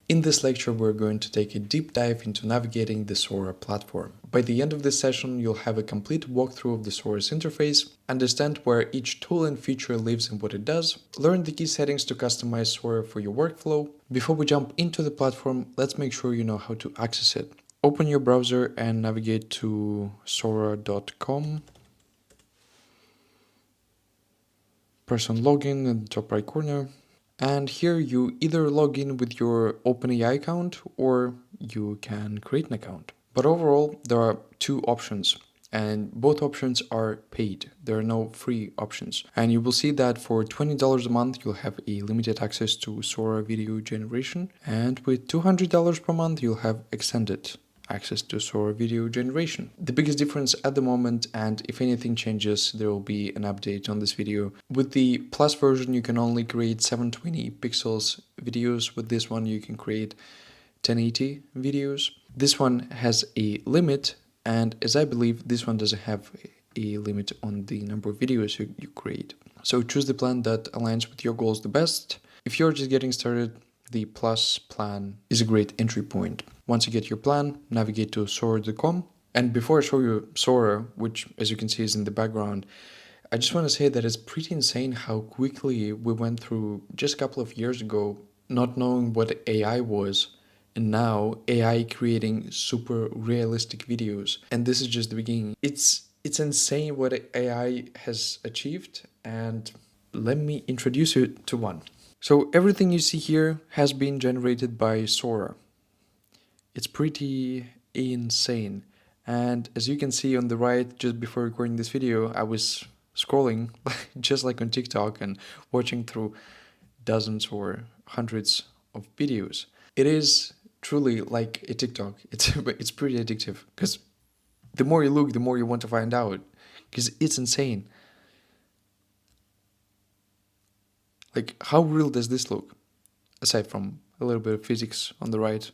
In this lecture, we're going to take a deep dive into navigating the SORA platform. By the end of this session, you'll have a complete walkthrough of the SORA's interface, understand where each tool and feature lives and what it does, learn the key settings to customize SORA for your workflow. Before we jump into the platform, let's make sure you know how to access it. Open your browser and navigate to sora.com. Press on login in the top right corner. And here you either log in with your OpenAI account or you can create an account. But overall, there are two options and both options are paid. There are no free options. And you will see that for $20 a month, you'll have a limited access to SORA video generation. And with $200 per month, you'll have extended access to SORA video generation. The biggest difference at the moment, and if anything changes, there will be an update on this video. With the Plus version, you can only create 720 pixels videos. With this one, you can create 1080 videos. This one has a limit, and as I believe, this one doesn't have a limit on the number of videos you create. So choose the plan that aligns with your goals the best. If you're just getting started, the Plus plan is a great entry point. Once you get your plan, navigate to sora.com. And before I show you SORA, which as you can see is in the background, I just want to say that it's pretty insane how quickly we went through just a couple of years ago, not knowing what AI was, and now AI creating super realistic videos. And this is just the beginning. It's insane what AI has achieved, and let me introduce you to one. So everything you see here has been generated by SORA. It's pretty insane. And as you can see on the right, just before recording this video, I was scrolling just like on TikTok and watching through dozens or hundreds of videos. It is truly like a TikTok. It's pretty addictive because the more you look, the more you want to find out because it's insane. Like, how real does this look? Aside from a little bit of physics on the right,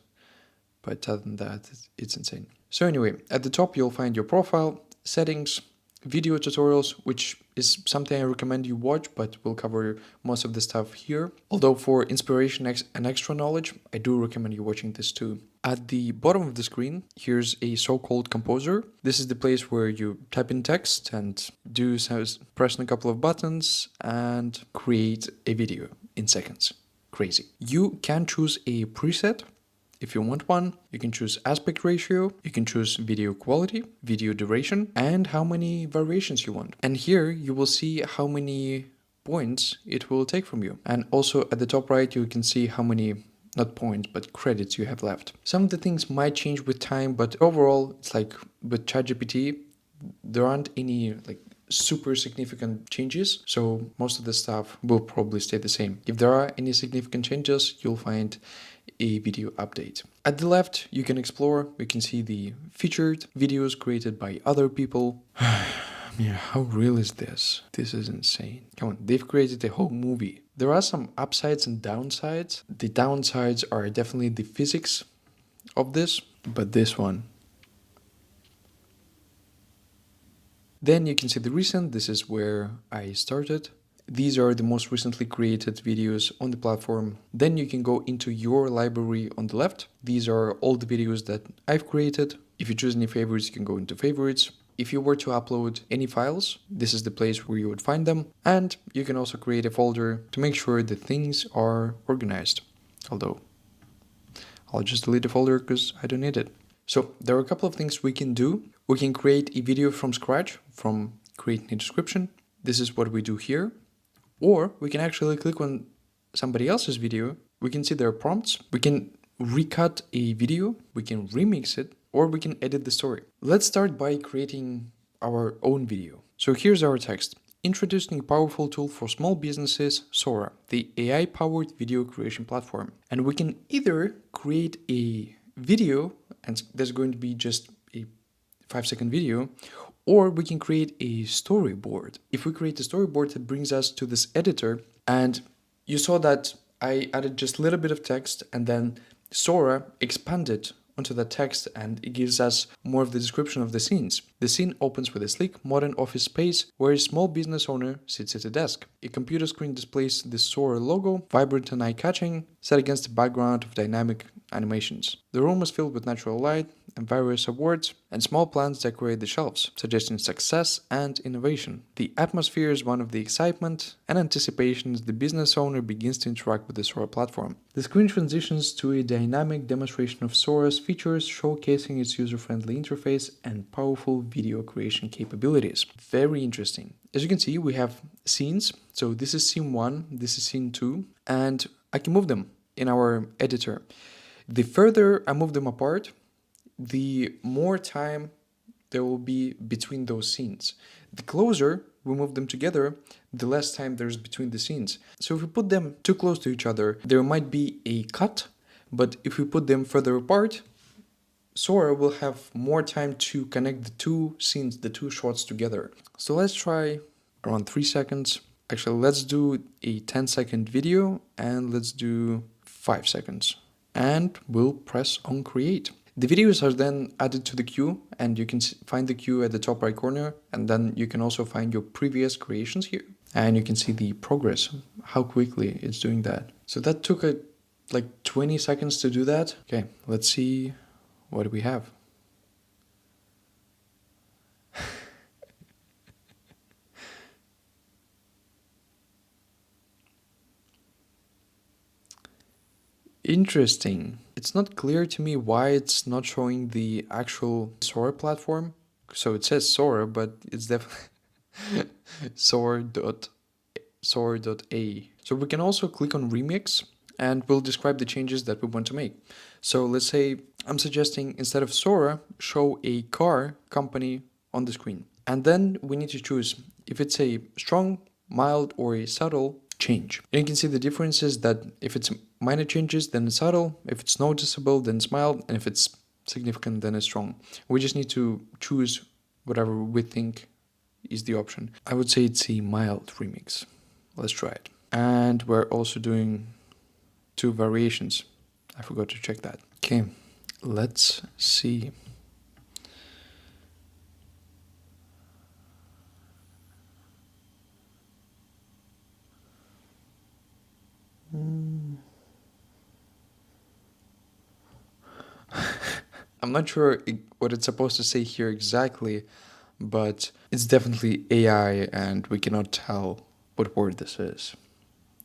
but other than that, it's insane. So anyway, at the top, you'll find your profile, settings, video tutorials, which is something I recommend you watch, but we'll cover most of the stuff here. Although for inspiration and extra knowledge, I do recommend you watching this too. At the bottom of the screen, here's a so-called composer. This is the place where you type in text and press on a couple of buttons and create a video in seconds. Crazy. You can choose a preset. If you want one, you can choose aspect ratio, you can choose video quality, video duration, and how many variations you want. And here you will see how many points it will take from you. And also at the top right, you can see how many, not points, but credits you have left. Some of the things might change with time, but overall, it's like with ChatGPT, there aren't any like super significant changes. So most of the stuff will probably stay the same. If there are any significant changes, you'll find a video update. At the left, you can explore, you can see the featured videos created by other people. Yeah, how real is this? This is insane. Come on, they've created a whole movie. There are some upsides and downsides. The downsides are definitely the physics of this, but this one. Then you can see the recent, this is where I started. These are the most recently created videos on the platform. Then you can go into your library on the left. These are all the videos that I've created. If you choose any favorites, you can go into favorites. If you were to upload any files, this is the place where you would find them. And you can also create a folder to make sure that things are organized. Although, I'll just delete the folder because I don't need it. So there are a couple of things we can do. We can create a video from scratch, from creating a description. This is what we do here. Or we can actually click on somebody else's video. We can see their prompts. We can recut a video. We can remix it, or we can edit the story. Let's start by creating our own video. So here's our text. Introducing a powerful tool for small businesses, SORA, the AI-powered video creation platform. And we can either create a video, and there's going to be just a 5-second video, or we can create a storyboard. If we create a storyboard, it brings us to this editor, and you saw that I added just a little bit of text, and then SORA expanded onto the text and it gives us more of the description of the scenes. The scene opens with a sleek, modern office space where a small business owner sits at a desk. A computer screen displays the SORA logo, vibrant and eye-catching, set against a background of dynamic animations. The room is filled with natural light and various awards, and small plants decorate the shelves, suggesting success and innovation. The atmosphere is one of the excitement and anticipation as the business owner begins to interact with the SORA platform. The screen transitions to a dynamic demonstration of SORA's features, showcasing its user-friendly interface and powerful video creation capabilities. Very interesting. As you can see, we have scenes. So this is scene 1, this is scene 2, and I can move them in our editor. The further I move them apart, the more time there will be between those scenes. The closer we move them together, the less time there's between the scenes. So if we put them too close to each other, there might be a cut, but if we put them further apart, SORA will have more time to connect the two scenes, the two shots together. So let's try around 3 seconds. Actually, let's do a 10-second video and let's do 5 seconds. And we'll press on create. The videos are then added to the queue, and you can find the queue at the top right corner, and then you can also find your previous creations here. And you can see the progress, how quickly it's doing that. So that took like 20 seconds to do that. Okay, let's see what we have. Interesting. It's not clear to me why it's not showing the actual SORA platform. So it says SORA, but it's definitely SORA.a. So we can also click on remix and we'll describe the changes that we want to make. So let's say I'm suggesting instead of SORA, show a car company on the screen. And then we need to choose if it's a strong, mild, or a subtle change. And you can see the differences that if it's minor changes, then it's subtle. If it's noticeable, then it's mild. And if it's significant, then it's strong. We just need to choose whatever we think is the option. I would say it's a mild remix. Let's try it. And we're also doing 2 variations. I forgot to check that. Okay, let's see. I'm not sure what it's supposed to say here exactly, but it's definitely AI and we cannot tell what word this is,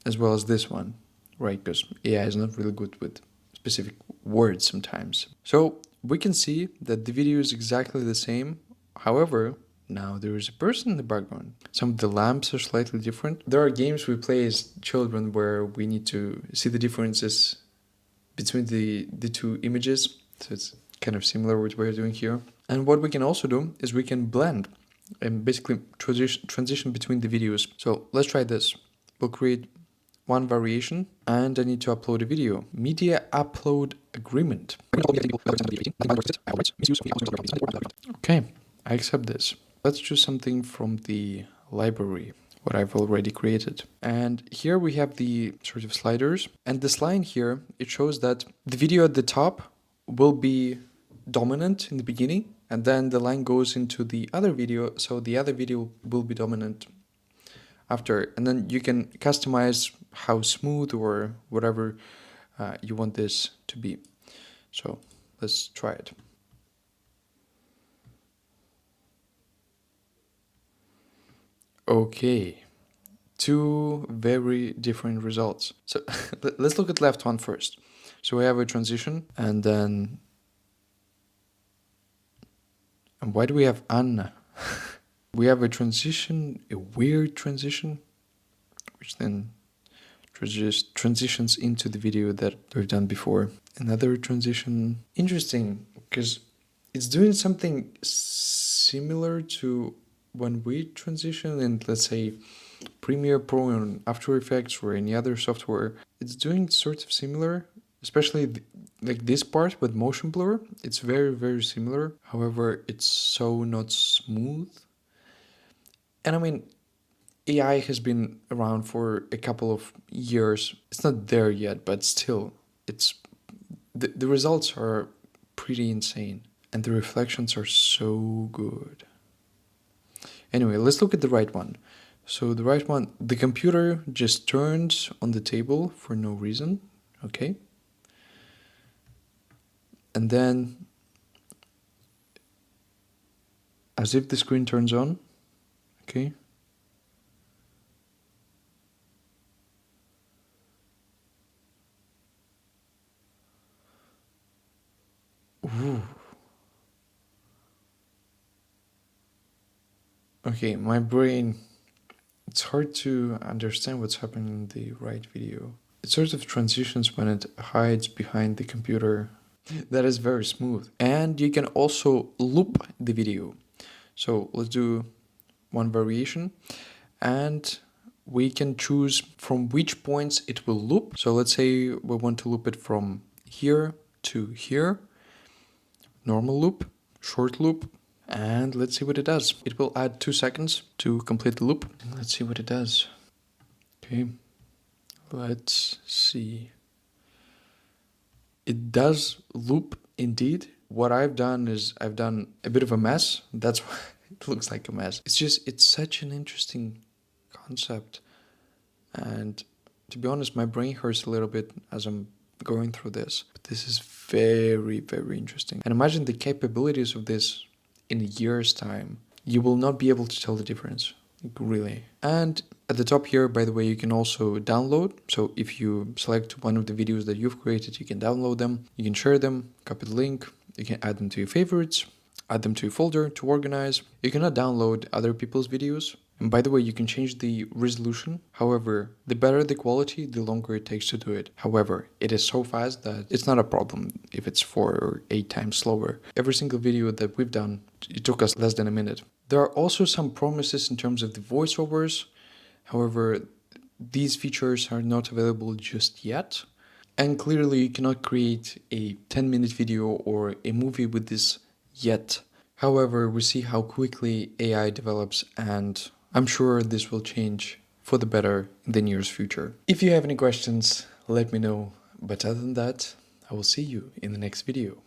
as well as this one, right? Because AI is not really good with specific words sometimes. So we can see that the video is exactly the same. However, now there is a person in the background. Some of the lamps are slightly different. There are games we play as children where we need to see the differences between the two images. So it's kind of similar with what we're doing here. And what we can also do is we can blend and basically transition between the videos. So let's try this. We'll create one variation and I need to upload a video. Media upload agreement. Okay, I accept this. Let's choose something from the library, what I've already created. And here we have the sort of sliders. And this line here, it shows that the video at the top will be dominant in the beginning, and then the line goes into the other video, so the other video will be dominant after. And then you can customize how smooth or whatever you want this to be. So let's try it. Okay, 2 very different results. So let's look at left one first. So we have a transition and then... And why do we have Anna? We have a transition, a weird transition, which then transitions into the video that we've done before. Another transition. Interesting, because it's doing something similar to when we transition in, let's say, Premiere Pro and After Effects or any other software. It's doing sort of similar, especially like this part with motion blur. It's very, very similar. However, it's so not smooth. And I mean, AI has been around for a couple of years. It's not there yet, but still, it's the results are pretty insane. And the reflections are so good. Anyway, let's look at the right one. So the right one, the computer just turns on the table for no reason, okay? And then, as if the screen turns on, okay? Ooh. Okay, my brain, it's hard to understand what's happening in the right video. It sort of transitions when it hides behind the computer. That is very smooth. And you can also loop the video. So let's do one variation, and we can choose from which points it will loop. So let's say we want to loop it from here to here, normal loop, short loop, and let's see what it does. It will add 2 seconds to complete the loop. Let's see what it does. Okay, let's see. It does loop indeed. What I've done is I've done a bit of a mess. That's why it looks like a mess. It's such an interesting concept. And to be honest, my brain hurts a little bit as I'm going through this. But this is very, very interesting. And imagine the capabilities of this in a year's time. You will not be able to tell the difference. Really. And at the top here, by the way, you can also download. So if you select one of the videos that you've created, you can download them, you can share them, copy the link, you can add them to your favorites, add them to your folder to organize. You cannot download other people's videos. And by the way, you can change the resolution. However, the better the quality, the longer it takes to do it. However, it is so fast that it's not a problem if it's 4 or 8 times slower. Every single video that we've done, it took us less than a minute. There are also some promises in terms of the voiceovers. However, these features are not available just yet. And clearly you cannot create a 10-minute video or a movie with this yet. However, we see how quickly AI develops, and I'm sure this will change for the better in the nearest future. If you have any questions, let me know. But other than that, I will see you in the next video.